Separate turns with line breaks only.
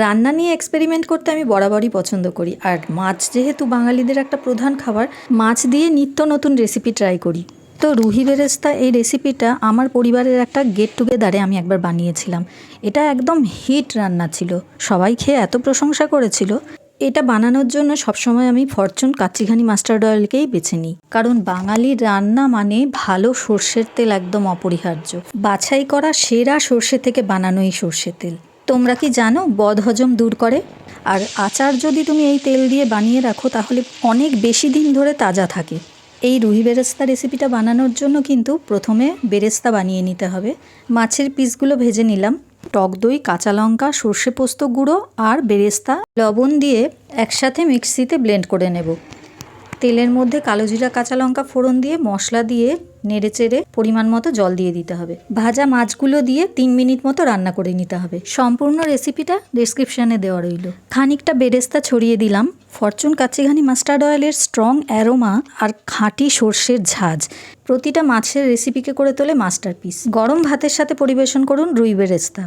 রান্না নিয়ে এক্সপেরিমেন্ট করতে আমি বরাবরই পছন্দ করি, আর মাছ যেহেতু বাঙালিদের একটা প্রধান খাবার, মাছ দিয়ে নিত্য নতুন রেসিপি ট্রাই করি। তো রুহি বেরেস্তা এই রেসিপিটা আমার পরিবারের একটা গেট টুগেদারে আমি একবার বানিয়েছিলাম। এটা একদম হিট রান্না ছিল, সবাই খেয়ে এত প্রশংসা করেছিল। এটা বানানোর জন্য সবসময় আমি ফরচুন কাচ্চিঘানি মাস্টার্ড অয়েলকেই বেছে নিই, কারণ বাঙালির রান্না মানে ভালো সর্ষের তেল একদম অপরিহার্য। বাছাই করা সেরা সর্ষে থেকে বানানো এই সর্ষের তেল। তোমরা কি জানো বদহজম দূর করে? আর আচার যদি তুমি এই তেল দিয়ে বানিয়ে রাখো তাহলে অনেক বেশি দিন ধরে তাজা থাকে। এই রুহি বেরেস্তা রেসিপিটা বানানোর জন্য কিন্তু প্রথমে বেরেস্তা বানিয়ে নিতে হবে। মাছের পিসগুলো ভেজে নিলাম। টক দই, কাঁচা লঙ্কা, সর্ষে পোস্ত গুঁড়ো আর বেরেস্তা লবণ দিয়ে একসাথে মিক্সিতে ব্লেন্ড করে নেব। তেলের মধ্যে কালো জিরা, কাঁচা লঙ্কা ফোড়ন দিয়ে মশলা দিয়ে নেড়েচেড়ে পরিমাণ মতো জল দিয়ে দিতে হবে। ভাজা মাছগুলো দিয়ে 3 মিনিট মতো রান্না করে নিতে হবে। সম্পূর্ণ রেসিপিটা ডেসক্রিপশানে দেওয়া রইল। খানিকটা বেরেস্তা ছড়িয়ে দিলাম। ফরচুন কাচ্চিঘানি মাস্টার্ড অয়েলের স্ট্রং অ্যারোমা আর খাঁটি সর্ষের ঝাঁজ প্রতিটা মাছের রেসিপিকে করে তোলে মাস্টারপিস। গরম ভাতের সাথে পরিবেশন করুন রুই বেরেস্তা।